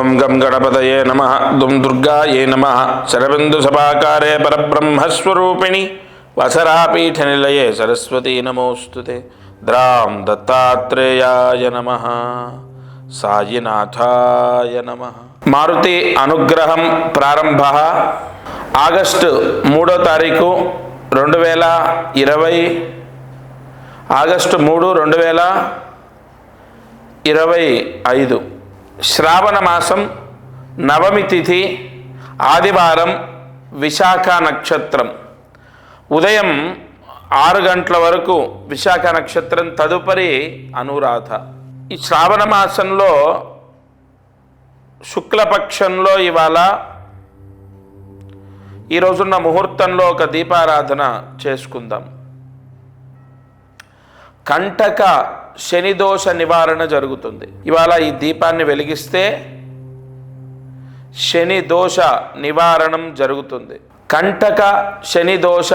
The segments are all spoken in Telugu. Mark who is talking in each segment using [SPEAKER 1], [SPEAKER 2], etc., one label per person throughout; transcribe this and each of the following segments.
[SPEAKER 1] ఓం గం గణపతయే నమః దుం దుర్గాయే నమః శరబిందు సభాకారే పరబ్రహ్మస్వరూపిణి వసరాపీఠ నిలయే సరస్వతీ నమోస్తుతే ద్రాం దత్తాత్రేయాయ నమః సాయినాథాయ నమః. మారుతి అనుగ్రహం ప్రారంభ ఆగస్టు 3వ తారీఖు 2020 ఆగస్టు 3, 2025 శ్రావణ మాసం నవమి తిథి ఆదివారం విశాఖ నక్షత్రం ఉదయం 6 గంటల వరకు విశాఖ నక్షత్రం, తదుపరి అనురాధ. ఈ శ్రావణ మాసంలో శుక్లపక్షంలో ఇవాళ ఈరోజున్న ముహూర్తంలో ఒక దీపారాధన చేసుకుందాం. కంటక శనిదోష నివారణ జరుగుతుంది. ఇవాళ ఈ దీపాన్ని వెలిగిస్తే శని దోష నివారణం జరుగుతుంది. కంటక శనిదోష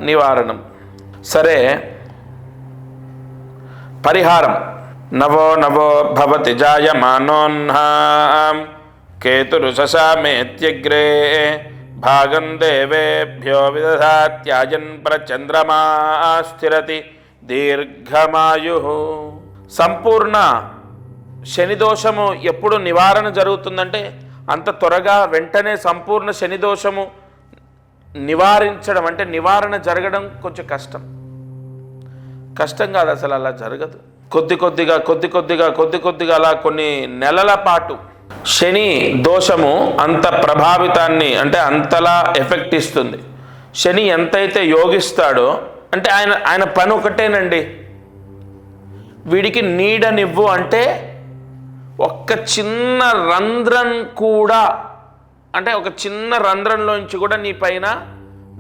[SPEAKER 1] నివారణం. సరే, పరిహారం. నవో నవో భవతి జాయమానోన్హాం కేతురు శశామేత్యగ్రే భాగం దేవేభ్యో విదధాత్యాజన్ ప్రచంద్రమా స్థిరతి దీర్ఘమాయు. సంపూర్ణ శనిదోషము ఎప్పుడు నివారణ జరుగుతుందంటే అంత త్వరగా వెంటనే సంపూర్ణ శనిదోషము నివారించడం అంటే నివారణ జరగడం కొంచెం కష్టం కాదు, అసలు అలా జరగదు. కొద్ది కొద్దిగా అలా కొన్ని నెలల పాటు శని దోషము అంత ప్రభావితాన్ని అంటే అంతలా ఎఫెక్ట్ ఇస్తుంది. శని ఎంతైతే యోగిస్తాడో అంటే ఆయన పని ఒకటేనండి, వీడికి నీడనివ్వు అంటే ఒక్క చిన్న రంధ్రం కూడా అంటే ఒక చిన్న రంధ్రంలోంచి కూడా నీ పైన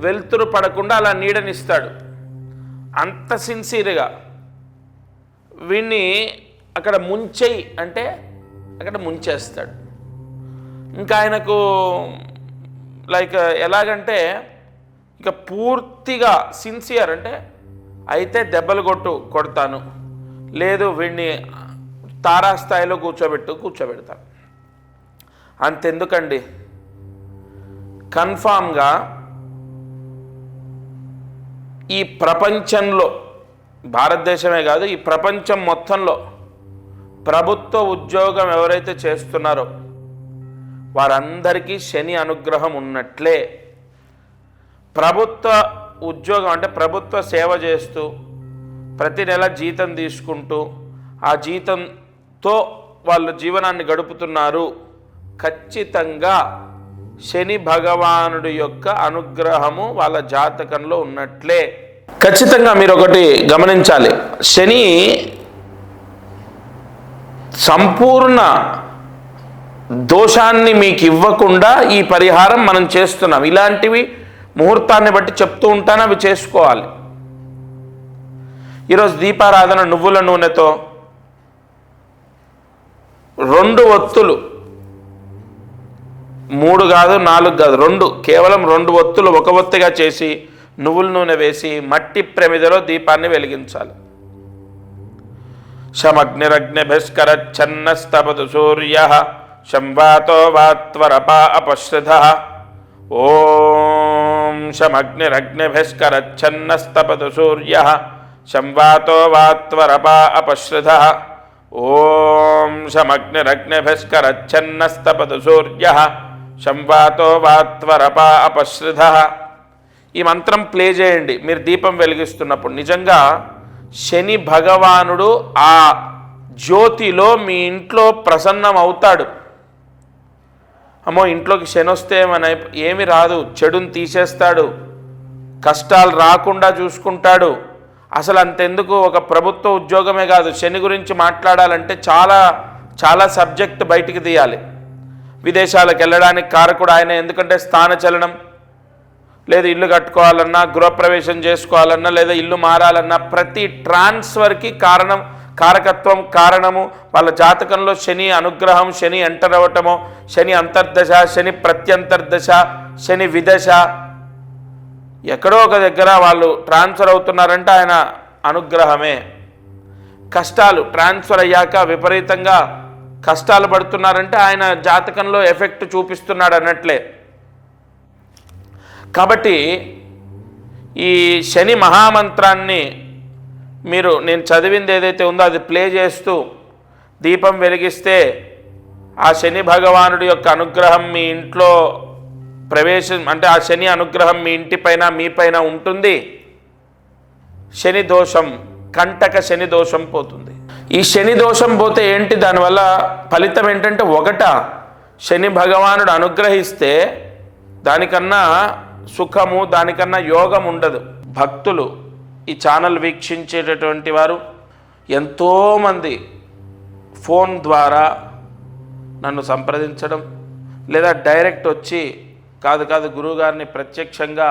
[SPEAKER 1] వెలుతురు పడకుండా అలా నీడనిస్తాడు. అంత సిన్సియర్గా వీడిని అక్కడ ముంచేయి అంటే అక్కడ ముంచేస్తాడు. ఇంకా ఆయనకు లైక్ ఎలాగంటే ఇక పూర్తిగా సిన్సియర్ అంటే అయితే దెబ్బలు కొడతాను, లేదు వీడిని తారాస్థాయిలో కూర్చోబెడతాను. అంతెందుకండి, కన్ఫామ్గా ఈ ప్రపంచంలో, భారతదేశమే కాదు ఈ ప్రపంచం మొత్తంలో ప్రభుత్వ ఉద్యోగం ఎవరైతే చేస్తున్నారో వారందరికీ శని అనుగ్రహం ఉన్నట్లే. ప్రభుత్వ ఉద్యోగం అంటే ప్రభుత్వ సేవ చేస్తూ ప్రతి నెల జీతం తీసుకుంటూ ఆ జీతంతో వాళ్ళ జీవనాన్ని గడుపుతున్నారు. ఖచ్చితంగా శని భగవానుడి యొక్క అనుగ్రహము వాళ్ళ జాతకంలో ఉన్నట్లే. ఖచ్చితంగా మీరు ఒకటి గమనించాలి, శని సంపూర్ణ దోషాన్ని మీకు ఇవ్వకుండా ఈ పరిహారం మనం చేస్తున్నాం. ఇలాంటివి ముహూర్తాన్ని బట్టి చెప్తూ ఉంటాను, అవి చేసుకోవాలి. ఈరోజు దీపారాధన నువ్వుల నూనెతో 2 ఒత్తులు, 3 కాదు 4 కాదు 2, కేవలం 2 ఒత్తులు ఒక ఒత్తిగా చేసి నువ్వుల నూనె వేసి మట్టి ప్రమిదలో దీపాన్ని వెలిగించాలి. శమగ్నిరగ్నిభిస్కరచ్చన్నస్తపదు సూర్య శంవాతో వాత్వరపా అపశ్రిధ. ఓం శమగ్నిరగ్నిభిస్కరచ్చన్నస్తపదు సూర్య శంవాతో వాత్వరపా అపశ్రిధ. ఓం శమగ్నిరగ్నిభిస్కరచ్చన్నస్తపదు సూర్య శంవాతో వాత్వరపా అపశ్రిధ. ఈ మంత్రం ప్లే చేయండి మీరు దీపం వెలిగిస్తున్నప్పుడు. నిజంగా శని భగవానుడు ఆ జ్యోతిలో మీ ఇంట్లో ప్రసన్నం అవుతాడు. అమ్మో ఇంట్లోకి శని వస్తే ఏమి రాదు, చెడుని తీసేస్తాడు, కష్టాలు రాకుండా చూసుకుంటాడు. అసలు అంతెందుకు, ఒక ప్రభుత్వ ఉద్యోగమే కాదు, శని గురించి మాట్లాడాలంటే చాలా సబ్జెక్ట్ బయటికి తీయాలి. విదేశాలకు వెళ్ళడానికి కారకుడు ఆయన, ఎందుకంటే స్థానచలనం, లేదా ఇల్లు కట్టుకోవాలన్నా, గృహప్రవేశం చేసుకోవాలన్నా, లేదా ఇల్లు మారాలన్నా ప్రతి ట్రాన్స్ఫర్కి కారకత్వం కారణము వాళ్ళ జాతకంలో శని అనుగ్రహం, శని ఎంటర్ అవ్వటమో, శని అంతర్దశ, శని ప్రత్యంతర్దశ, శని విదశ, ఎక్కడో ఒక దగ్గర వాళ్ళు ట్రాన్స్ఫర్ అవుతున్నారంటే ఆయన అనుగ్రహమే. కష్టాలు ట్రాన్స్ఫర్ అయ్యాక విపరీతంగా కష్టాలు పడుతున్నారంటే ఆయన జాతకంలో ఎఫెక్ట్ చూపిస్తున్నాడు అన్నట్లే. కాబట్టి ఈ శని మహామంత్రాన్ని మీరు నేను చదివింది ఏదైతే ఉందో అది ప్లే చేస్తూ దీపం వెలిగిస్తే ఆ శని భగవానుడి యొక్క అనుగ్రహం మీ ఇంట్లో ప్రవేశం, అంటే ఆ శని అనుగ్రహం మీ ఇంటిపైన మీపైన ఉంటుంది. శని దోషం, కంటక శని దోషం పోతుంది. ఈ శని దోషం పోతే ఏంటి, దానివల్ల ఫలితం ఏంటంటే, ఒకట శని భగవానుడు అనుగ్రహిస్తే దానికన్నా సుఖము, దానికన్నా యోగం ఉండదు. భక్తులు ఈ ఛానల్ వీక్షించేటటువంటి వారు ఎంతోమంది ఫోన్ ద్వారా నన్ను సంప్రదించడం, లేదా డైరెక్ట్ వచ్చి కాదు గురువుగారిని ప్రత్యక్షంగా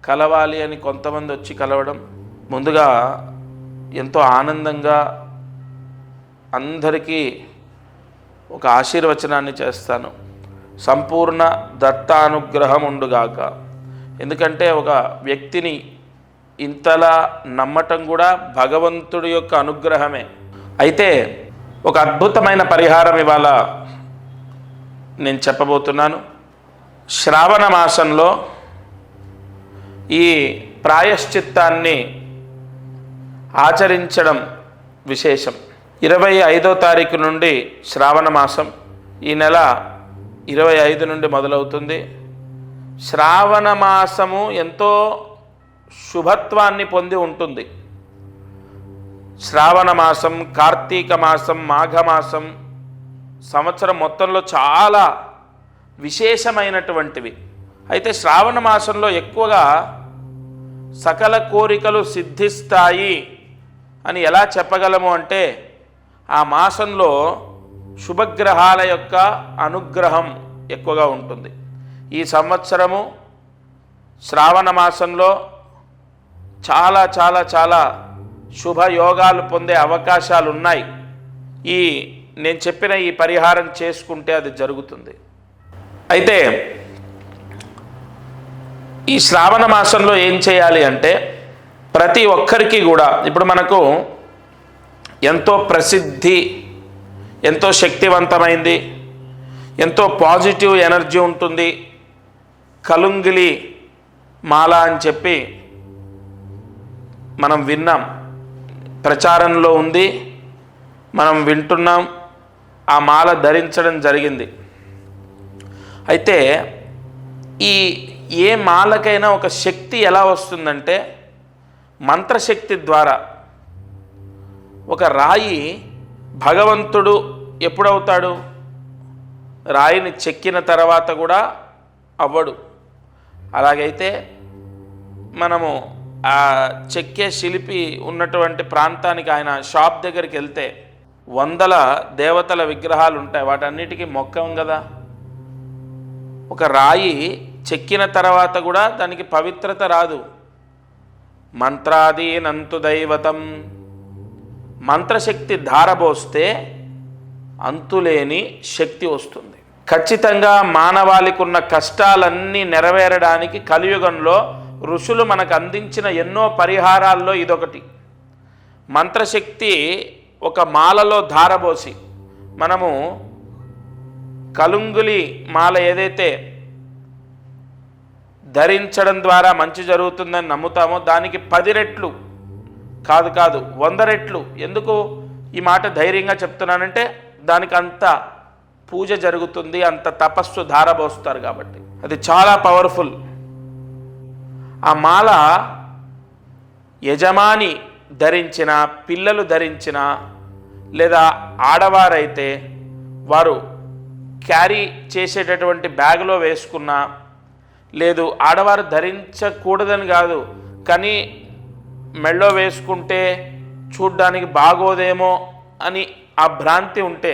[SPEAKER 1] కలవాలి అని కొంతమంది వచ్చి కలవడం, ముందుగా ఎంతో ఆనందంగా అందరికీ ఒక ఆశీర్వచనాన్ని చేస్తాను. సంపూర్ణ దత్తానుగ్రహం ఉండుగాక. ఎందుకంటే ఒక వ్యక్తిని ఇంతలా నమ్మటం కూడా భగవంతుడి యొక్క అనుగ్రహమే. అయితే ఒక అద్భుతమైన పరిహారం ఇవాళ నేను చెప్పబోతున్నాను. శ్రావణ మాసంలో ఈ ప్రాయశ్చిత్తాన్ని ఆచరించడం విశేషం. 25వ తారీఖు నుండి శ్రావణ మాసం, ఈ నెల 25 నుండి మొదలవుతుంది. శ్రావణ మాసము ఎంతో శుభత్వాన్ని పొంది ఉంటుంది. శ్రావణ మాసం, కార్తీక మాసం, మాఘమాసం సంవత్సరం మొత్తంలో చాలా విశేషమైనటువంటివి. అయితే శ్రావణ మాసంలో ఎక్కువగా సకల కోరికలు సిద్ధిస్తాయి అని ఎలా చెప్పగలము అంటే, ఆ మాసంలో శుభగ్రహాల యొక్క అనుగ్రహం ఎక్కువగా ఉంటుంది. ఈ సంవత్సరము శ్రావణ మాసంలో చాలా చాలా చాలా శుభయోగాలు పొందే అవకాశాలు ఉన్నాయి. నేను చెప్పిన ఈ పరిహారం చేసుకుంటే అది జరుగుతుంది. అయితే ఈ శ్రావణ మాసంలో ఏం చేయాలి అంటే, ప్రతి ఒక్కరికి కూడా ఇప్పుడు మనకు ఎంతో ప్రసిద్ధి, ఎంతో శక్తివంతమైంది, ఎంతో పాజిటివ్ ఎనర్జీ ఉంటుంది కలుంగిలి మాల అని చెప్పి మనం విన్నాం, ప్రచారంలో ఉంది, మనం వింటున్నాం, ఆ మాల ధరించడం జరిగింది. అయితే ఏ మాలకైనా ఒక శక్తి ఎలా వస్తుందంటే, మంత్రశక్తి ద్వారా. ఒక రాయి భగవంతుడు ఎప్పుడవుతాడు, రాయిని చెక్కిన తర్వాత కూడా అవ్వడు. అలాగైతే మనము ఆ చెక్కే శిల్పి ఉన్నటువంటి ప్రాంతానికి, ఆయన షాప్ దగ్గరికి వెళ్తే వందల దేవతల విగ్రహాలు ఉంటాయి, వాటన్నిటికీ మొక్కం కదా. ఒక రాయి చెక్కిన తర్వాత కూడా దానికి పవిత్రత రాదు. మంత్రాదీనంతు దైవతం, మంత్రశక్తి ధారబోస్తే అంతులేని శక్తి వస్తుంది. ఖచ్చితంగా మానవాళికి ఉన్న కష్టాలన్నీ నెరవేరడానికి కలియుగంలో ఋషులు మనకు అందించిన ఎన్నో పరిహారాల్లో ఇదొకటి. మంత్రశక్తి ఒక మాలలో ధారబోసి, మనము కలుంగులి మాల ఏదైతే ధరించడం ద్వారా మంచి జరుగుతుందని నమ్ముతామో, దానికి 10 రెట్లు కాదు 100 రెట్లు. ఎందుకు ఈ మాట ధైర్యంగా చెప్తున్నానంటే, దానికి అంత పూజ జరుగుతుంది, అంత తపస్సు ధారబోస్తారు కాబట్టి. అది చాలా పవర్ఫుల్. ఆ మాల యజమాని ధరించిన, పిల్లలు ధరించిన, లేదా ఆడవారైతే వారు క్యారీ చేసేటటువంటి బ్యాగులో వేసుకున్న, లేదు ఆడవారు ధరించకూడదని కాదు, కానీ మెళ్ళో వేసుకుంటే చూడ్డానికి బాగోదేమో అని ఆ భ్రాంతి ఉంటే,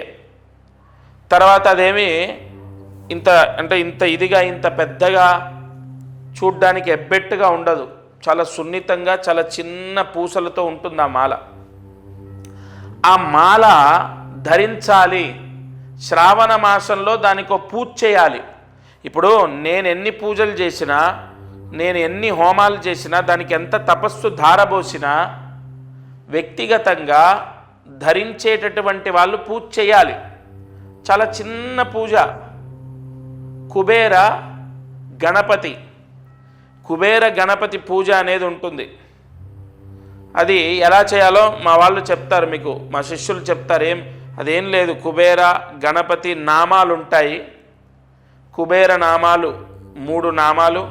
[SPEAKER 1] తర్వాత అదేమి ఇంత ఇదిగా, ఇంత పెద్దగా, చూడ్డానికి ఎబ్బెట్టుగా ఉండదు, చాలా సున్నితంగా, చాలా చిన్న పూసలతో ఉంటుంది ఆ మాల. ఆ మాల ధరించాలి. శ్రావణ మాసంలో దానికి పూజ చేయాలి. ఇప్పుడు నేను ఎన్ని పూజలు చేసినా, నేను ఎన్ని హోమాలు చేసినా, దానికి ఎంత తపస్సు ధారబోసినా, వ్యక్తిగతంగా ధరించేటటువంటి వాళ్ళు పూజ చేయాలి. చాలా చిన్న పూజ. కుబేర గణపతి, కుబేర గణపతి పూజ అనేది ఉంటుంది. అది ఎలా చేయాలో మా వాళ్ళు చెప్తారు, మీకు మా శిష్యులు చెప్తారు. అదేం లేదు, కుబేర గణపతి నామాలు ఉంటాయి. కుబేర నామాలు 3 నామాలు,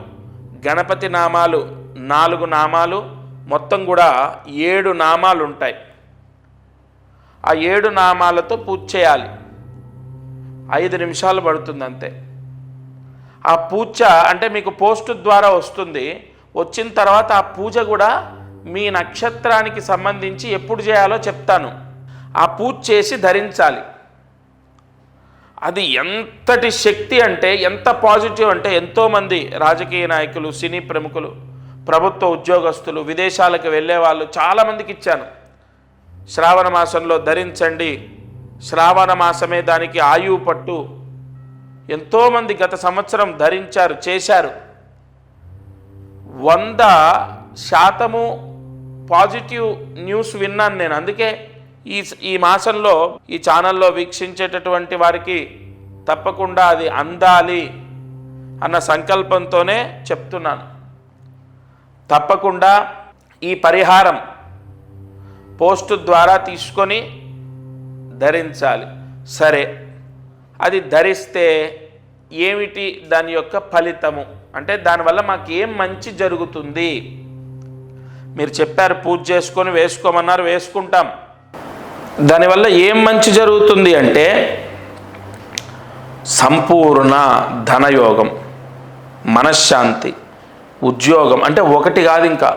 [SPEAKER 1] గణపతి నామాలు 4 నామాలు, మొత్తం కూడా 7 నామాలు ఉంటాయి. ఆ 7 నామాలతో పూజ చేయాలి. 5 నిమిషాలు పడుతుంది అంతే. ఆ పూజ అంటే మీకు పోస్ట్ ద్వారా వస్తుంది. వచ్చిన తర్వాత ఆ పూజ కూడా మీ నక్షత్రానికి సంబంధించి ఎప్పుడు చేయాలో చెప్తాను. ఆ పూజ చేసి ధరించాలి. అది ఎంతటి శక్తి అంటే, ఎంత పాజిటివ్ అంటే, ఎంతోమంది రాజకీయ నాయకులు, సినీ ప్రముఖులు, ప్రభుత్వ ఉద్యోగస్తులు, విదేశాలకు వెళ్ళే వాళ్ళు చాలామందికి ఇచ్చాను. శ్రావణ మాసంలో ధరించండి, శ్రావణ మాసమే దానికి ఆయువు పట్టు. ఎంతోమంది గత సంవత్సరం ధరించారు, చేశారు. 100% పాజిటివ్ న్యూస్ విన్నాను నేను. అందుకే ఈ మాసంలో ఈ ఛానల్లో వీక్షించేటటువంటి వారికి తప్పకుండా అది అందాలి అన్న సంకల్పంతోనే చెప్తున్నాను. తప్పకుండా ఈ పరిహారం పోస్టు ద్వారా తీసుకొని ధరించాలి. సరే, అది ధరిస్తే ఏమిటి దాని యొక్క ఫలితము అంటే, దానివల్ల మాకు ఏం మంచి జరుగుతుంది? మీరు చెప్పారు పూజ చేసుకొని వేసుకోమన్నారు, వేసుకుంటాం. దానివల్ల ఏం మంచి జరుగుతుంది అంటే, సంపూర్ణ ధనయోగం, మనశ్శాంతి, ఉద్యోగం. అంటే ఒకటి కాదు, ఇంకా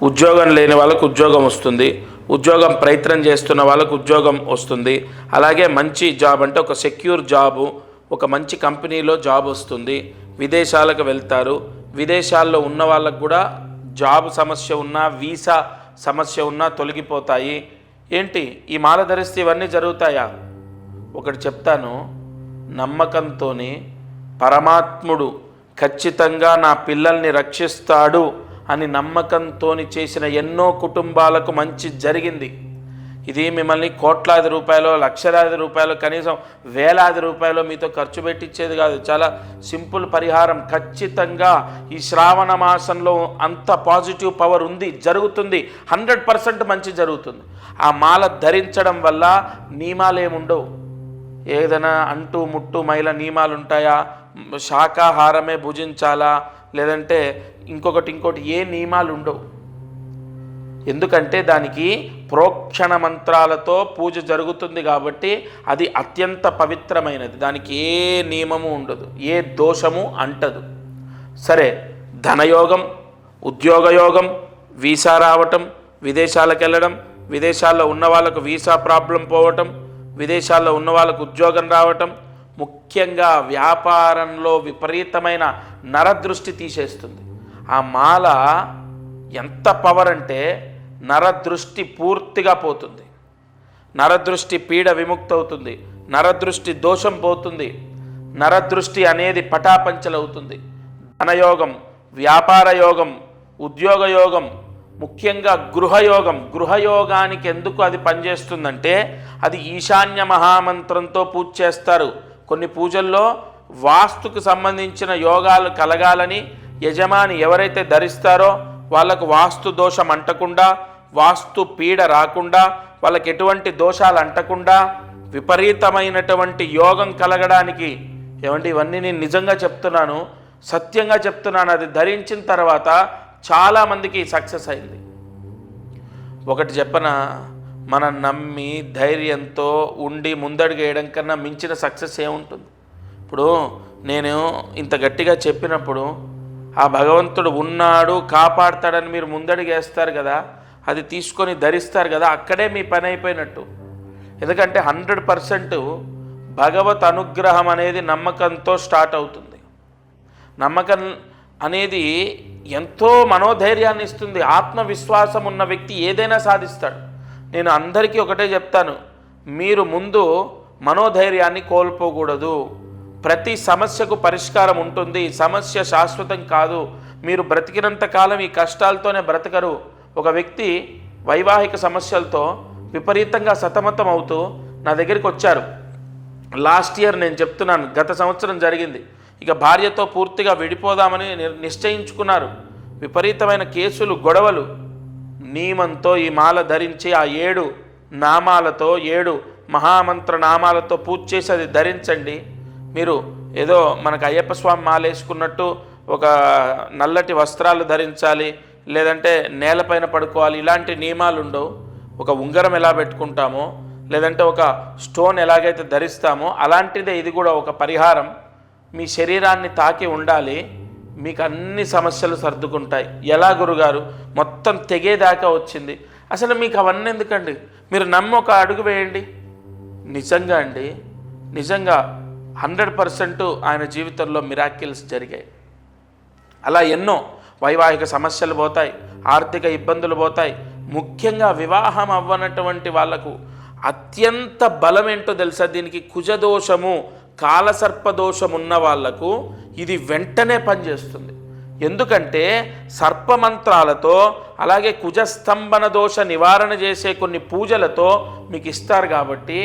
[SPEAKER 1] ఉద్యోగం లేని వాళ్ళకు ఉద్యోగం వస్తుంది, ఉద్యోగం ప్రయత్నం చేస్తున్న వాళ్ళకు ఉద్యోగం వస్తుంది. అలాగే మంచి జాబ్ అంటే ఒక సెక్యూర్ జాబు, ఒక మంచి కంపెనీలో జాబ్ వస్తుంది. విదేశాలకు వెళ్తారు. విదేశాల్లో ఉన్న వాళ్ళకు కూడా జాబ్ సమస్య ఉన్నా, వీసా సమస్య ఉన్నా తొలగిపోతాయి. ఏంటి ఈ మాల ధరిస్తే ఇవన్నీ జరుగుతాయా? ఒకటి చెప్తాను, నమ్మకంతో పరమాత్ముడు ఖచ్చితంగా నా పిల్లల్ని రక్షిస్తాడు అని నమ్మకంతో చేసిన ఎన్నో కుటుంబాలకు మంచి జరిగింది. ఇది మిమ్మల్ని కోట్లాది రూపాయలు, లక్షలాది రూపాయలు, కనీసం వేలాది రూపాయలు మీతో ఖర్చు పెట్టించేది కాదు. చాలా సింపుల్ పరిహారం. ఖచ్చితంగా ఈ శ్రావణ మాసంలో అంత పాజిటివ్ పవర్ ఉంది, జరుగుతుంది. 100% మంచి జరుగుతుంది. ఆ మాల ధరించడం వల్ల నియమాలు ఏముండవు. ఏదైనా అంటూ ముట్టు మైల నియమాలు ఉంటాయా? శాకాహారమే భుజించాలా, లేదంటే ఇంకోటి ఏ నియమాలు ఉండవు. ఎందుకంటే దానికి ప్రోక్షణ మంత్రాలతో పూజ జరుగుతుంది కాబట్టి అది అత్యంత పవిత్రమైనది. దానికి ఏ నియమము ఉండదు, ఏ దోషము అంటదు. సరే, ధనయోగం, ఉద్యోగయోగం, వీసా రావటం, విదేశాలకు వెళ్ళడం, విదేశాల్లో ఉన్న వాళ్ళకు వీసా ప్రాబ్లం పోవటం, విదేశాల్లో ఉన్న వాళ్ళకు ఉద్యోగం రావటం, ముఖ్యంగా వ్యాపారంలో విపరీతమైన నరదృష్టి తీసేస్తుంది. ఆ మాల ఎంత పవర్ అంటే, నరదృష్టి పూర్తిగా పోతుంది, నరదృష్టి పీడ విముక్తవుతుంది, నరదృష్టి దోషం పోతుంది, నరదృష్టి అనేది పటాపంచలవుతుంది. ధనయోగం, వ్యాపార యోగం, ఉద్యోగ యోగం, ముఖ్యంగా గృహయోగం. గృహయోగానికి ఎందుకు అది పనిచేస్తుందంటే, అది ఈశాన్య మహామంత్రంతో పూజ చేస్తారు. కొన్ని పూజల్లో వాస్తుకు సంబంధించిన యోగాలు కలగాలని యజమాని ఎవరైతే ధరిస్తారో వాళ్ళకు వాస్తు దోషం అంటకుండా, వాస్తు పీడ రాకుండా, వాళ్ళకి ఎటువంటి దోషాలు అంటకుండా విపరీతమైనటువంటి యోగం కలగడానికి ఏమంటే, ఇవన్నీ నేను నిజంగా చెప్తున్నాను, సత్యంగా చెప్తున్నాను. అది ధరించిన తర్వాత చాలామందికి సక్సెస్ అయింది. ఒకటి చెప్పన, మనం నమ్మి ధైర్యంతో ఉండి ముందడుగు వేయడం కన్నా మించిన సక్సెస్ ఏముంటుంది? ఇప్పుడు నేను ఇంత గట్టిగా చెప్పినప్పుడు ఆ భగవంతుడు ఉన్నాడు, కాపాడుతాడని మీరు ముందడుగు వేస్తారు కదా, అది తీసుకొని ధరిస్తారు కదా, అక్కడే మీ పని అయిపోయినట్టు. ఎందుకంటే 100% భగవత్ అనుగ్రహం అనేది నమ్మకంతో స్టార్ట్ అవుతుంది. నమ్మకం అనేది ఎంతో మనోధైర్యాన్ని ఇస్తుంది. ఆత్మవిశ్వాసం ఉన్న వ్యక్తి ఏదైనా సాధిస్తాడు. నేను అందరికీ ఒకటే చెప్తాను, మీరు ముందు మనోధైర్యాన్ని కోల్పోకూడదు. ప్రతి సమస్యకు పరిష్కారం ఉంటుంది. సమస్య శాశ్వతం కాదు. మీరు బ్రతికినంత కాలం ఈ కష్టాలతోనే బ్రతకరు. ఒక వ్యక్తి వైవాహిక సమస్యలతో విపరీతంగా సతమతం అవుతూ నా దగ్గరికి వచ్చారు. లాస్ట్ ఇయర్ నేను చెప్తున్నాను, గత సంవత్సరం జరిగింది. ఇక భార్యతో పూర్తిగా విడిపోదామని నిశ్చయించుకున్నారు. విపరీతమైన కేసులు, గొడవలు. నియమంతో ఈ మాల ధరించి ఆ 7 నామాలతో 7 మహామంత్ర నామాలతో పూజ చేసి అది ధరించండి. మీరు ఏదో మనకు అయ్యప్ప స్వామి మాల వేసుకున్నట్టు ఒక నల్లటి వస్త్రాలు ధరించాలి, లేదంటే నేలపైన పడుకోవాలి, ఇలాంటి నియమాలు ఉండవు. ఒక ఉంగరం ఎలా పెట్టుకుంటామో, లేదంటే ఒక స్టోన్ ఎలాగైతే ధరిస్తామో అలాంటిదే ఇది కూడా ఒక పరిహారం. మీ శరీరాన్ని తాకి ఉండాలి, మీకు అన్ని సమస్యలు సర్దుకుంటాయి. ఎలా గురుగారు, మొత్తం తెగేదాకా వచ్చింది, అసలు మీకు అవన్నీ ఎందుకండి? మీరు నమ్మి ఒక అడుగు వేయండి. నిజంగా అండి, నిజంగా 100% ఆయన జీవితంలో మిరాకిల్స్ జరిగాయి. అలా ఎన్నో వైవాహిక సమస్యలు పోతాయి, ఆర్థిక ఇబ్బందులు పోతాయి. ముఖ్యంగా వివాహం అవ్వనటువంటి వాళ్లకు అత్యంత బలం ఏంటో తెలుసా? దీనికి కుజదోషము, కాలసర్పదోషం ఉన్న వాళ్లకు ఇది వెంటనే పనిచేస్తుంది. ఎందుకంటే సర్పమంత్రాలతో, అలాగే కుజస్తంభన దోష నివారణ చేసే కొన్ని పూజలతో మీకు ఇస్తారు. కాబట్టి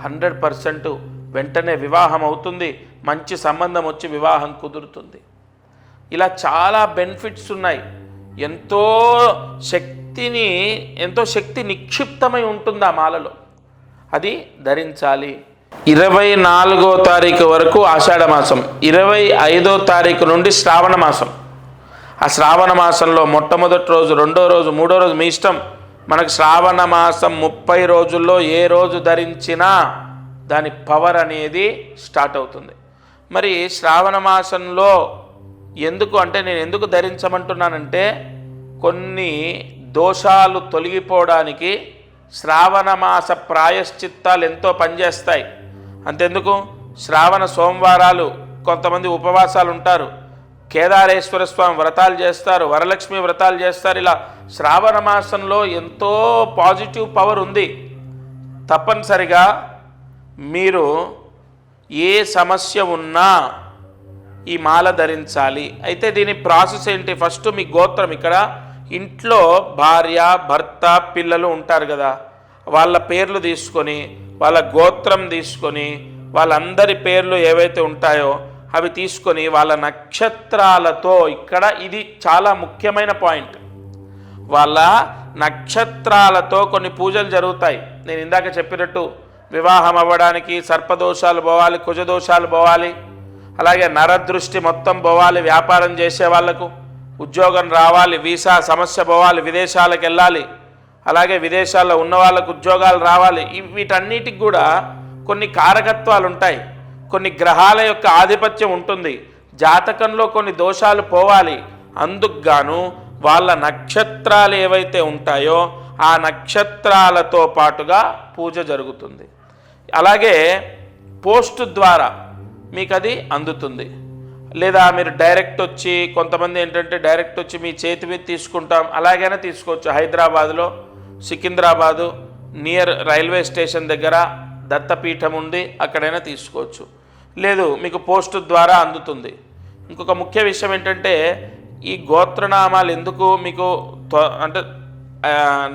[SPEAKER 1] 100% వెంటనే వివాహం అవుతుంది, మంచి సంబంధం వచ్చి వివాహం కుదురుతుంది. ఇలా చాలా బెనిఫిట్స్ ఉన్నాయి. ఎంతో శక్తి నిక్షిప్తమై ఉంటుంది ఆ మాలలో. అది ధరించాలి. 24వ తారీఖు వరకు ఆషాఢ మాసం, 25వ తారీఖు నుండి శ్రావణ మాసం. ఆ శ్రావణ మాసంలో మొట్టమొదటి రోజు, రెండో రోజు, మూడో రోజు మీ ఇష్టం. మనకు శ్రావణ మాసం 30 రోజుల్లో ఏ రోజు ధరించినా దాని పవర్ అనేది స్టార్ట్ అవుతుంది. మరి శ్రావణ మాసంలో ఎందుకు అంటే, నేను ఎందుకు ధరించమంటున్నానంటే, కొన్ని దోషాలు తొలగిపోవడానికి శ్రావణ మాస ప్రాయశ్చిత్తాలు ఎంతో పనిచేస్తాయి. అంతెందుకు, శ్రావణ సోమవారాలు కొంతమంది ఉపవాసాలు ఉంటారు, కేదారేశ్వర స్వామి వ్రతాలు చేస్తారు, వరలక్ష్మి వ్రతాలు చేస్తారు. ఇలా శ్రావణ మాసంలో ఎంతో పాజిటివ్ పవర్ ఉంది. తప్పనిసరిగా మీరు ఏ సమస్య ఉన్నా ఈ మాల ధరించాలి. అయితే దీని ప్రాసెస్ ఏంటి? ఫస్ట్ మీ గోత్రం, ఇక్కడ ఇంట్లో భార్య, భర్త, పిల్లలు ఉంటారు కదా, వాళ్ళ పేర్లు తీసుకొని, వాళ్ళ గోత్రం తీసుకొని, వాళ్ళందరి పేర్లు ఏవైతే ఉంటాయో అవి తీసుకొని, వాళ్ళ నక్షత్రాలతో, ఇక్కడ ఇది చాలా ముఖ్యమైన పాయింట్, వాళ్ళ నక్షత్రాలతో కొన్ని పూజలు జరుగుతాయి. నేను ఇందాక చెప్పినట్టు వివాహం అవ్వడానికి సర్పదోషాలు పోవాలి, కుజదోషాలు పోవాలి, అలాగే నరదృష్టి మొత్తం పోవాలి, వ్యాపారం చేసే వాళ్లకు ఉద్యోగం రావాలి, వీసా సమస్య పోవాలి, విదేశాలకు వెళ్ళాలి, అలాగే విదేశాల్లో ఉన్న వాళ్ళకు ఉద్యోగాలు రావాలి. వీటన్నిటికి కూడా కొన్ని కారకత్వాలు ఉంటాయి, కొన్ని గ్రహాల యొక్క ఆధిపత్యం ఉంటుంది. జాతకంలో కొన్ని దోషాలు పోవాలి. అందుకు గాను వాళ్ళ నక్షత్రాలు ఏవైతే ఉంటాయో ఆ నక్షత్రాలతో పాటుగా పూజ జరుగుతుంది. అలాగే పోస్ట్ ద్వారా మీకు అది అందుతుంది. లేదా మీరు డైరెక్ట్ వచ్చి, కొంతమంది ఏంటంటే డైరెక్ట్ వచ్చి మీ చేతి మీద తీసుకుంటాం, అలాగైనా తీసుకోవచ్చు. హైదరాబాదులో, సికింద్రాబాదు నియర్ రైల్వే స్టేషన్ దగ్గర దత్తపీఠం ఉంది, అక్కడైనా తీసుకోవచ్చు. లేదు మీకు పోస్ట్ ద్వారా అందుతుంది. ఇంకొక ముఖ్య విషయం ఏంటంటే, ఈ గోత్రనామాలు ఎందుకు మీకు అంటే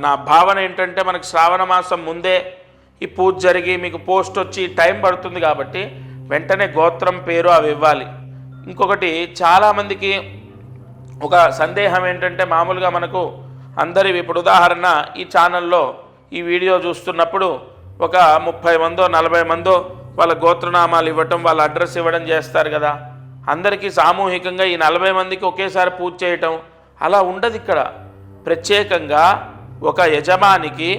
[SPEAKER 1] నా భావన ఏంటంటే, మనకు శ్రావణ మాసం ముందే ఈ పూజ జరిగి మీకు పోస్ట్ వచ్చి టైం పడుతుంది కాబట్టి వెంటనే గోత్రం, పేరు అవి ఇవ్వాలి. ఇంకొకటి, చాలామందికి ఒక సందేహం ఏంటంటే, మామూలుగా మనకు అందరి, ఇప్పుడు ఉదాహరణ ఈ ఛానల్లో ఈ వీడియో చూస్తున్నప్పుడు ఒక 30 మందో 40 మందో వాళ్ళ గోత్రనామాలు ఇవ్వటం, వాళ్ళ అడ్రస్ ఇవ్వడం చేస్తారు కదా. అందరికీ సామూహికంగా ఈ 40 మందికి ఒకేసారి పూజ చేయటం అలా ఉండదు. ఇక్కడ ప్రత్యేకంగా ఒక యజమానికి,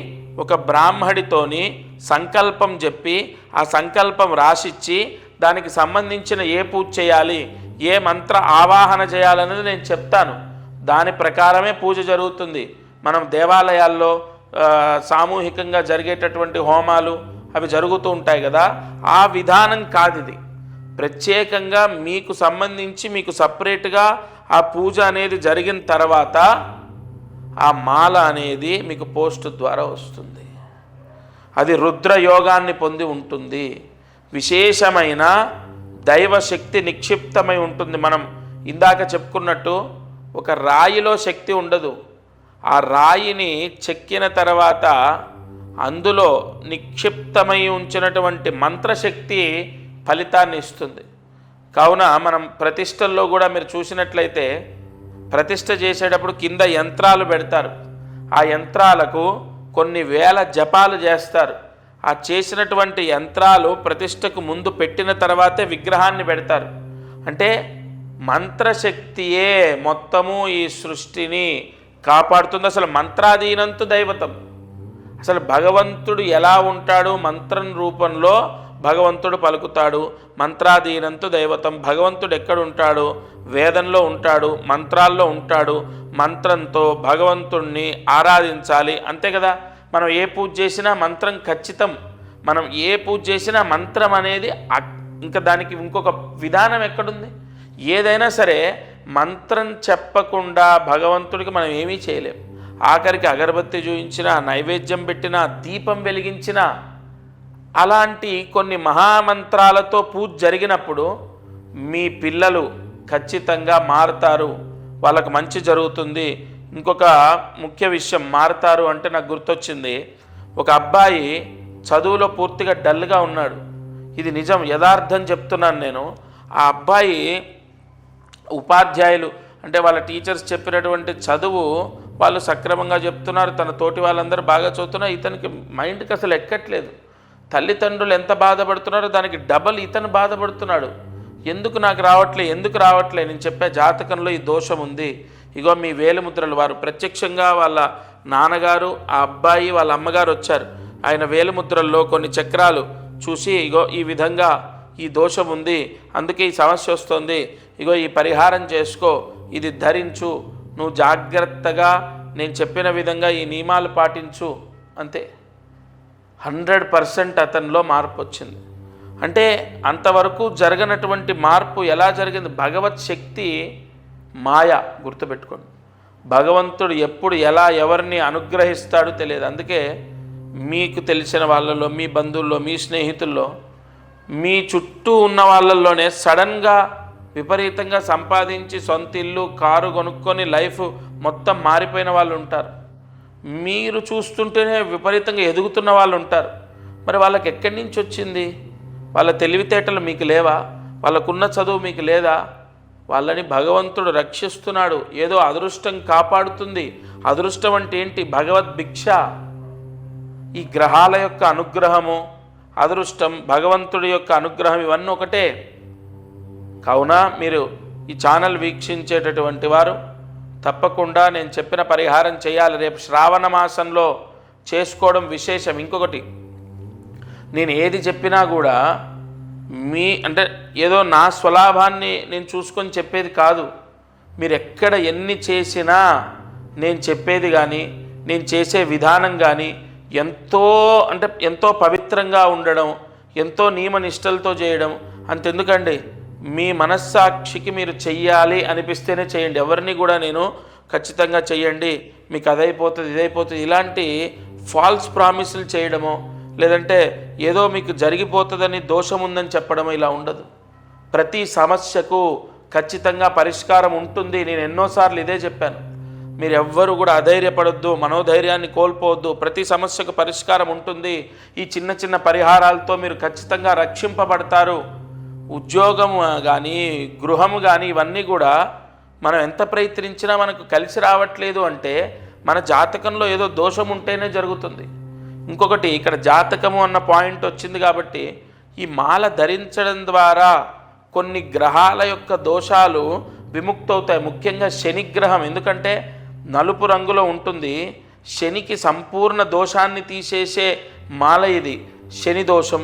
[SPEAKER 1] ఒక బ్రాహ్మడితోని సంకల్పం చెప్పి, ఆ సంకల్పం రాసిచ్చి, దానికి సంబంధించిన ఏ పూజ చేయాలి, ఏ మంత్ర ఆవాహన చేయాలనేది నేను చెప్తాను. దాని ప్రకారమే పూజ జరుగుతుంది. మనం దేవాలయాల్లో సామూహికంగా జరిగేటటువంటి హోమాలు అవి జరుగుతూ ఉంటాయి కదా, ఆ విధానం కాదు ఇది. ప్రత్యేకంగా మీకు సంబంధించి మీకు సపరేట్గా ఆ పూజ అనేది జరిగిన తర్వాత ఆ మాల అనేది మీకు పోస్ట్ ద్వారా వస్తుంది. అది రుద్రయోగాన్ని పొంది ఉంటుంది. విశేషమైన దైవశక్తి నిక్షిప్తమై ఉంటుంది. మనం ఇందాక చెప్పుకున్నట్టు ఒక రాయిలో శక్తి ఉండదు. ఆ రాయిని చెక్కిన తర్వాత అందులో నిక్షిప్తమై ఉంచినటువంటి మంత్రశక్తి ఫలితాన్ని ఇస్తుంది. కావున మనం ప్రతిష్టల్లో కూడా మీరు చూసినట్లయితే ప్రతిష్ట చేసేటప్పుడు కింద యంత్రాలు పెడతారు. ఆ యంత్రాలకు కొన్ని వేల జపాలు చేస్తారు. ఆ చేసినటువంటి యంత్రాలు ప్రతిష్టకు ముందు పెట్టిన తర్వాతే విగ్రహాన్ని పెడతారు. అంటే మంత్రశక్తియే మొత్తము ఈ సృష్టిని కాపాడుతుంది. అసలు మంత్రాధీనంతు దైవతం. అసలు భగవంతుడు ఎలా ఉంటాడు? మంత్రం రూపంలో భగవంతుడు పలుకుతాడు. మంత్రాధీనంతు దైవతం. భగవంతుడు ఎక్కడుంటాడు? వేదంలో ఉంటాడు, మంత్రాల్లో ఉంటాడు. మంత్రంతో భగవంతుణ్ణి ఆరాధించాలి, అంతే కదా. మనం ఏ పూజ చేసినా మంత్రం ఖచ్చితం. మనం ఏ పూజ చేసినా మంత్రం అనేది ఇంకా దానికి ఇంకొక విధానం ఎక్కడుంది? ఏదైనా సరే మంత్రం చెప్పకుండా భగవంతుడికి మనం ఏమీ చేయలేం. ఆఖరికి అగరబత్తి చూయించినా, నైవేద్యం పెట్టినా, దీపం వెలిగించినా, అలాంటి కొన్ని మహామంత్రాలతో పూజ జరిగినప్పుడు మీ పిల్లలు ఖచ్చితంగా మారుతారు, వాళ్ళకు మంచి జరుగుతుంది. ఇంకొక ముఖ్య విషయం, మారుతారు అంటే నాకు గుర్తొచ్చింది. ఒక అబ్బాయి చదువులో పూర్తిగా డల్గా ఉన్నాడు. ఇది నిజం, యథార్థం చెప్తున్నాను నేను. ఆ అబ్బాయి ఉపాధ్యాయులు అంటే వాళ్ళ టీచర్స్ చెప్పినటువంటి చదువు వాళ్ళు సక్రమంగా చెప్తున్నారు, తన తోటి వాళ్ళందరూ బాగా చదువుతున్నారు. ఇతనికి మైండ్కి అసలు ఎక్కట్లేదు. తల్లిదండ్రులు ఎంత బాధపడుతున్నారో దానికి డబల్ ఇతను బాధపడుతున్నాడు. ఎందుకు నాకు రావట్లే, ఎందుకు రావట్లే? నేను చెప్పే జాతకంలో ఈ దోషం ఉంది. ఇగో మీ వేలిముద్రలు. వారు ప్రత్యక్షంగా వాళ్ళ నాన్నగారు, ఆ అబ్బాయి, వాళ్ళ అమ్మగారు వచ్చారు. ఆయన వేలిముద్రల్లో కొన్ని చక్రాలు చూసి, ఇగో ఈ విధంగా ఈ దోషం ఉంది, అందుకే ఈ సమస్య వస్తుంది, ఇగో ఈ పరిహారం చేసుకో, ఇది ధరించు, నువ్వు జాగ్రత్తగా నేను చెప్పిన విధంగా ఈ నియమాలు పాటించు, అంతే. 100% అతనిలో మార్పు వచ్చింది. అంటే అంతవరకు జరగనటువంటి మార్పు ఎలా జరిగింది? భగవత్ శక్తి మాయ, గుర్తుపెట్టుకోండి. భగవంతుడు ఎప్పుడు ఎలా ఎవరిని అనుగ్రహిస్తాడో తెలియదు. అందుకే మీకు తెలిసిన వాళ్ళలో, మీ బంధువుల్లో, మీ స్నేహితుల్లో, మీ చుట్టూ ఉన్న వాళ్ళల్లోనే సడన్గా విపరీతంగా సంపాదించి సొంత ఇల్లు, కారు కొనుక్కొని లైఫ్ మొత్తం మారిపోయిన వాళ్ళు ఉంటారు. మీరు చూస్తుంటేనే విపరీతంగా ఎదుగుతున్న వాళ్ళు ఉంటారు. మరి వాళ్ళకి ఎక్కడి నుంచి వచ్చింది? వాళ్ళ తెలివితేటలు మీకు లేవా? వాళ్ళకున్న చదువు మీకు లేదా? వాళ్ళని భగవంతుడు రక్షిస్తున్నాడు. ఏదో అదృష్టం కాపాడుతుంది. అదృష్టం అంటే ఏంటి? భగవద్భిక్ష. ఈ గ్రహాల యొక్క అనుగ్రహము, అదృష్టం, భగవంతుడి యొక్క అనుగ్రహం, ఇవన్నీ ఒకటే. కావున మీరు ఈ ఛానల్ వీక్షించేటటువంటి వారు తప్పకుండా నేను చెప్పిన పరిహారం చేయాలి. రేపు శ్రావణ మాసంలో చేసుకోవడం విశేషం. ఇంకొకటి, నేను ఏది చెప్పినా కూడా అంటే ఏదో నా స్వలాభాన్ని నేను చూసుకొని చెప్పేది కాదు. మీరు ఎక్కడ ఎన్ని చేసినా నేను చెప్పేది కానీ, నేను చేసే విధానం కానీ ఎంతో పవిత్రంగా ఉండడం, ఎంతో నియమనిష్టలతో చేయడం. అంతెందుకండి, మీ మనస్సాక్షికి మీరు చెయ్యాలి అనిపిస్తేనే చేయండి. ఎవరిని కూడా నేను ఖచ్చితంగా చెయ్యండి, మీకు అదైపోతుంది, ఇదైపోతుంది, ఇలాంటి ఫాల్స్ ప్రామిసులు చేయడమో, లేదంటే ఏదో మీకు జరిగిపోతుందని, దోషం ఉందని చెప్పడమో ఇలా ఉండదు. ప్రతి సమస్యకు ఖచ్చితంగా పరిష్కారం ఉంటుంది. నేను ఎన్నోసార్లు ఇదే చెప్పాను. మీరు ఎవ్వరు కూడా అధైర్యపడొద్దు, మనోధైర్యాన్ని కోల్పోవద్దు. ప్రతి సమస్యకు పరిష్కారం ఉంటుంది. ఈ చిన్న చిన్న పరిహారాలతో మీరు ఖచ్చితంగా రక్షింపబడతారు. ఉద్యోగం కానీ, గృహము కానీ, ఇవన్నీ కూడా మనం ఎంత ప్రయత్నించినా మనకు కలిసి రావట్లేదు అంటే మన జాతకంలో ఏదో దోషం ఉంటేనే జరుగుతుంది. ఇంకొకటి, ఇక్కడ జాతకము అన్న పాయింట్ వచ్చింది కాబట్టి ఈ మాల ధరించడం ద్వారా కొన్ని గ్రహాల యొక్క దోషాలు విముక్తవుతాయి. ముఖ్యంగా శనిగ్రహం, ఎందుకంటే నలుపు రంగులో ఉంటుంది. శనికి సంపూర్ణ దోషాన్ని తీసేసే మాల ఇది. శని దోషం,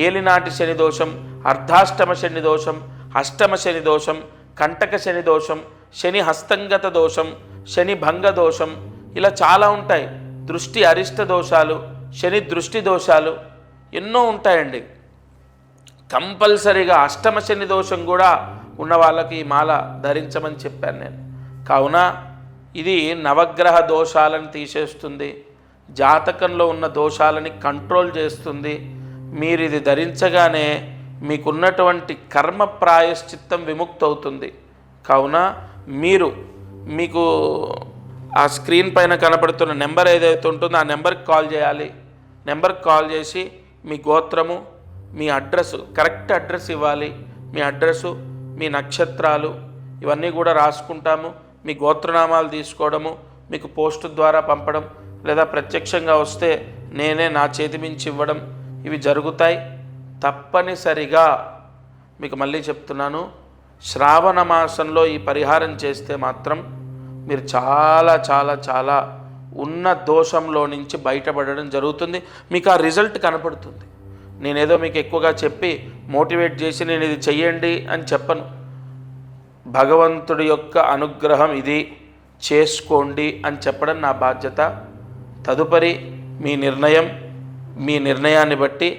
[SPEAKER 1] ఏలినాటి శని దోషం, అర్ధాష్టమ శని దోషం, అష్టమ శని దోషం, కంటక శని దోషం, శని హస్తంగత దోషం, శని భంగ దోషం, ఇలా చాలా ఉంటాయి. దృష్టి అరిష్ట దోషాలు, శని దృష్టి దోషాలు ఎన్నో ఉంటాయండి. కంపల్సరీగా అష్టమ శని దోషం కూడా ఉన్న వాళ్ళకి ఈ మాల ధరించమని చెప్పాను నేను. కావున ఇది నవగ్రహ దోషాలను తీసేస్తుంది, జాతకంలో ఉన్న దోషాలని కంట్రోల్ చేస్తుంది. మీరు ఇది ధరించగానే మీకున్నటువంటి కర్మ ప్రాయశ్చిత్తం విముక్తవుతుంది. కావున మీకు ఆ స్క్రీన్ పైన కనపడుతున్న నెంబర్ ఏదైతే ఉంటుందో ఆ నెంబర్కి కాల్ చేయాలి. నెంబర్కి కాల్ చేసి మీ గోత్రము, మీ అడ్రస్, కరెక్ట్ అడ్రస్ ఇవ్వాలి. మీ అడ్రస్సు, మీ నక్షత్రాలు ఇవన్నీ కూడా రాసుకుంటాము. మీ గోత్రనామాలు తీసుకోవడము, మీకు పోస్టు ద్వారా పంపడం, లేదా ప్రత్యక్షంగా వస్తే నేనే నా చేతి మించి ఇవ్వడం, ఇవి జరుగుతాయి. తప్పనిసరిగా మీకు మళ్ళీ చెప్తున్నాను, శ్రావణ మాసంలో ఈ పరిహారం చేస్తే మాత్రం మీరు చాలా చాలా చాలా ఉన్న దోషంలో నుంచి బయటపడడం జరుగుతుంది. మీకు ఆ రిజల్ట్ కనపడుతుంది. నేనేదో మీకు ఎక్కువగా చెప్పి మోటివేట్ చేసి నేను ఇది చెయ్యండి అని చెప్పను. భగవంతుడి యొక్క అనుగ్రహం ఇది, చేసుకోండి అని చెప్పడం నా బాధ్యత. తదుపరి మీ నిర్ణయం, మీ నిర్ణయాన్ని బట్టి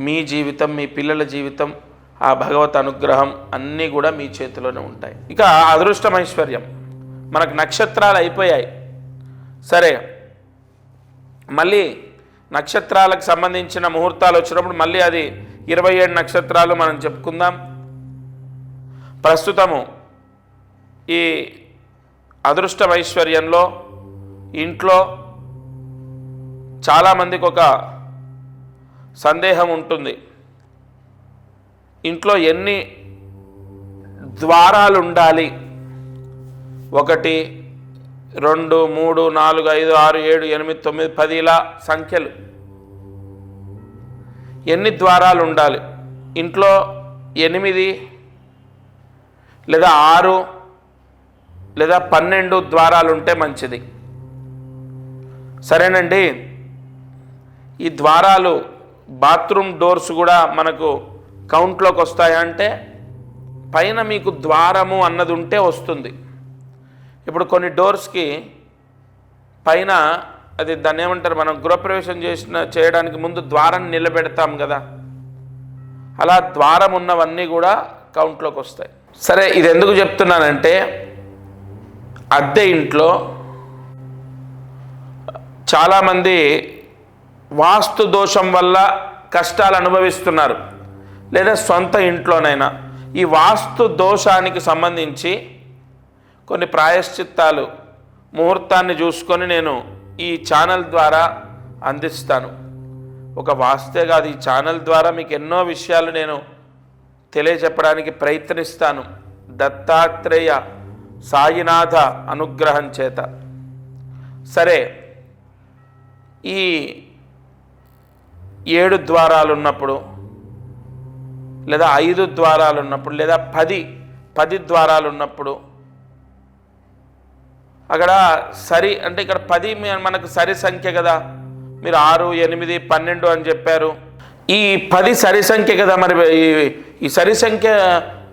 [SPEAKER 1] మీ జీవితం, మీ పిల్లల జీవితం, ఆ భగవత్ అనుగ్రహం అన్నీ కూడా మీ చేతిలోనే ఉంటాయి. ఇక అదృష్టం, ఐశ్వర్యం, మనకు నక్షత్రాలు అయిపోయాయి. సరే, మళ్ళీ నక్షత్రాలకు సంబంధించిన ముహూర్తాలు వచ్చినప్పుడు మళ్ళీ అది 27 నక్షత్రాలు మనం చెప్పుకుందాం. ప్రస్తుతము ఈ అదృష్టం ఐశ్వర్యంలో ఇంట్లో చాలామందికి ఒక సందేహం ఉంటుంది. ఇంట్లో ఎన్ని ద్వారాలు ఉండాలి? 1, 2, 3, 4, 5, 6, 7, 8, 9, 10 ఇలా సంఖ్యలు ఎన్ని ద్వారాలు ఉండాలి? ఇంట్లో 8 లేదా 6 లేదా 12 ద్వారాలు ఉంటే మంచిది. సరేనండి. ఈ ద్వారాలు, బాత్రూమ్ డోర్స్ కూడా మనకు కౌంట్లోకి వస్తాయంటే పైన మీకు ద్వారము అన్నది ఉంటే వస్తుంది. ఇప్పుడు కొన్ని డోర్స్కి పైన అది దాన్ని ఏమంటారు, మనం గృహప్రవేశం చేయడానికి ముందు ద్వారం నిలబెడతాం కదా, అలా ద్వారం ఉన్నవన్నీ కూడా కౌంట్లోకి వస్తాయి. సరే, ఇది ఎందుకు చెప్తున్నానంటే అద్దె ఇంట్లో చాలామంది వాస్తు దోషం వల్ల కష్టాలు అనుభవిస్తున్నారు, లేదా సొంత ఇంట్లోనైనా. ఈ వాస్తు దోషానికి సంబంధించి కొన్ని ప్రాయశ్చిత్తాలు ముహూర్తాన్ని చూసుకొని నేను ఈ ఛానల్ ద్వారా అందిస్తాను. ఒక వాస్తే కాదు, ఈ ఛానల్ ద్వారా మీకు ఎన్నో విషయాలు నేను తెలియజెప్పడానికి ప్రయత్నిస్తాను, దత్తాత్రేయ సాయినాథ అనుగ్రహం చేత. సరే, ఈ 7 ద్వారాలు ఉన్నప్పుడు, లేదా 5 ద్వారాలు ఉన్నప్పుడు, లేదా 10 ద్వారాలు ఉన్నప్పుడు, అక్కడ సరి అంటే ఇక్కడ 10 మనకు సరి సంఖ్య కదా. మీరు 6, 8, 12 అని చెప్పారు. ఈ 10 సరి సంఖ్య కదా. మరి ఈ సరి సంఖ్య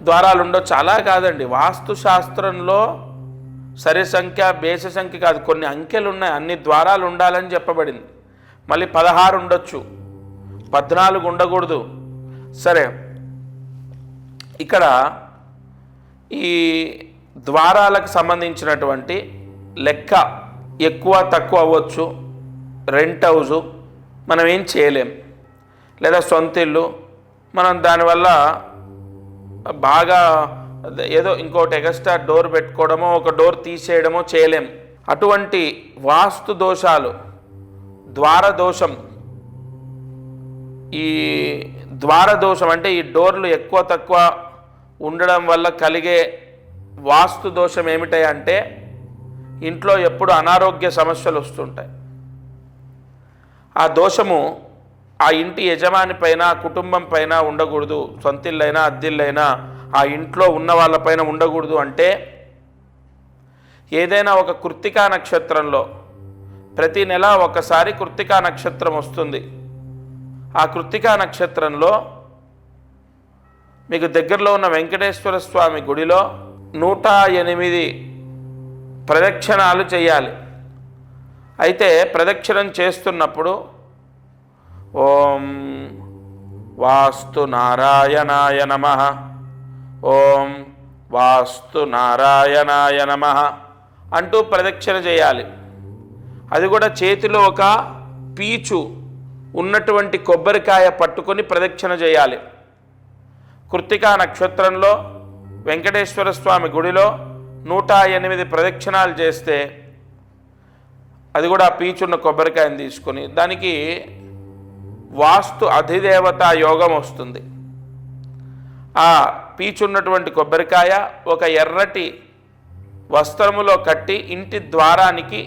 [SPEAKER 1] ద్వారాలు ఉండవు, చాలా కాదండి. వాస్తు శాస్త్రంలో సరి సంఖ్య బేసి సంఖ్య కాదు, కొన్ని అంకెలు ఉన్నాయి. అన్ని ద్వారాలు ఉండాలని చెప్పబడింది. మళ్ళీ 16 ఉండొచ్చు, 14 ఉండకూడదు. సరే, ఇక్కడ ఈ ద్వారాలకు సంబంధించినటువంటి లెక్క ఎక్కువ తక్కువ అవ్వచ్చు. రెంట్ హౌజు మనం ఏం చేయలేం, లేదా సొంత ఇల్లు మనం దానివల్ల బాగా ఏదో ఇంకోటి ఎక్స్ట్రా డోర్ పెట్టుకోవడమో, ఒక డోర్ తీసేయడమో చేయలేం. అటువంటి వాస్తు దోషాలు, ద్వార దోషం, ఈ ద్వార దోషం అంటే ఈ డోర్లు ఎక్కువ తక్కువ ఉండడం వల్ల కలిగే వాస్తు దోషం ఏమిటంటే ఇంట్లో ఎప్పుడు అనారోగ్య సమస్యలు వస్తుంటాయి. ఆ దోషము ఆ ఇంటి యజమాని పైన, కుటుంబం పైన ఉండకూడదు. సొంతిల్లైనా అద్దిల్లైనా ఆ ఇంట్లో ఉన్న వాళ్ళపైన ఉండకూడదు. అంటే ఏదైనా ఒక కృత్తికా నక్షత్రంలో ప్రతి నెల ఒకసారి కృత్తికా నక్షత్రం వస్తుంది. ఆ కృత్తికా నక్షత్రంలో మీకు దగ్గరలో ఉన్న వెంకటేశ్వర స్వామి గుడిలో 108 ప్రదక్షిణాలు చేయాలి. అయితే ప్రదక్షిణం చేస్తున్నప్పుడు ఓం వాస్తు నారాయణాయ నమః, ఓం వాస్తు నారాయణాయ నమః అంటూ ప్రదక్షిణ చేయాలి. అది కూడా చేతిలో ఒక పీచు ఉన్నటువంటి కొబ్బరికాయ పట్టుకొని ప్రదక్షిణ చేయాలి. కృత్తికా నక్షత్రంలో వెంకటేశ్వర స్వామి గుడిలో 108 ప్రదక్షిణాలు చేస్తే, అది కూడా పీచున్న కొబ్బరికాయను తీసుకొని దానికి వాస్తు అధిదేవత యోగం వస్తుంది. ఆ పీచున్నటువంటి కొబ్బరికాయ ఒక ఎర్రటి వస్త్రములో కట్టి ఇంటి ద్వారానికి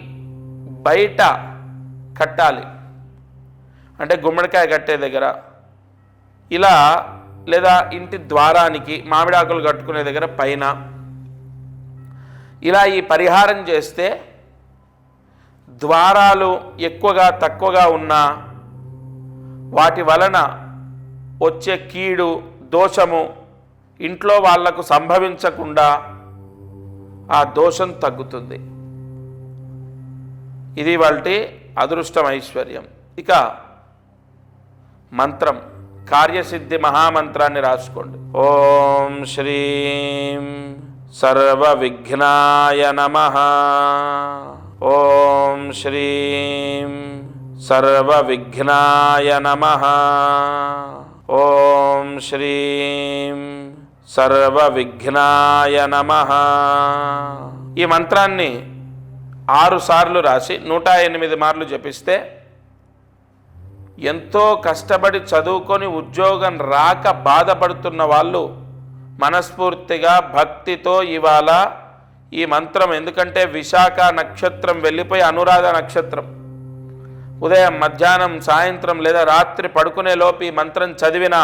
[SPEAKER 1] బయట కట్టాలి. అంటే గుమ్మడికాయ కట్టే దగ్గర ఇలా, లేదా ఇంటి ద్వారానికి మామిడాకులు కట్టుకునే దగ్గర పైన ఇలా ఈ పరిహారం చేస్తే ద్వారాలు ఎక్కువగా తక్కువగా ఉన్నా వాటి వలన వచ్చే కీడు దోషము ఇంట్లో వాళ్లకు సంభవించకుండా ఆ దోషం తగ్గుతుంది. ఇది వాటి అదృష్టం, ఐశ్వర్యం. ఇక మంత్రం, కార్యసిద్ధి మహామంత్రాన్ని రాసుకోండి. ఓం శ్రీం సర్వ విఘ్నాయ నమః. ఓం శ్రీం సర్వ విఘ్నాయ నమః. ఓం శ్రీం సర్వ విఘ్నాయ నమః. ఈ మంత్రాన్ని 6 సార్లు రాసి 108 మార్లు జపిస్తే ఎంతో కష్టపడి చదువుకొని ఉద్యోగం రాక బాధపడుతున్న వాళ్ళు మనస్ఫూర్తిగా భక్తితో ఇవాళ ఈ మంత్రం, ఎందుకంటే విశాఖ నక్షత్రం వెళ్ళిపోయి అనురాధ నక్షత్రం, ఉదయం మధ్యాహ్నం సాయంత్రం లేదా రాత్రి పడుకునే లోపు ఈ మంత్రం చదివినా,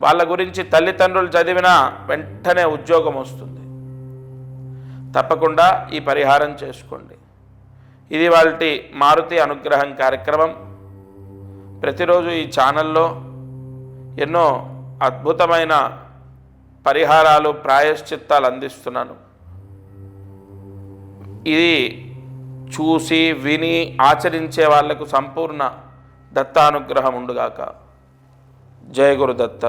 [SPEAKER 1] వాళ్ళ గురించి తల్లిదండ్రులు చదివినా వెంటనే ఉద్యోగం వస్తుంది. తప్పకుండా ఈ పరిహారం చేసుకోండి. ఇది వాల్టి మారుతి అనుగ్రహం కార్యక్రమం. ప్రతిరోజు ఈ ఛానల్లో ఎన్నో అద్భుతమైన పరిహారాలు, ప్రాయశ్చిత్తాలు అందిస్తున్నాను. ఇది చూసి విని ఆచరించే వాళ్లకు సంపూర్ణ దత్తానుగ్రహం ఉండుగాక. జయ గురు దత్త.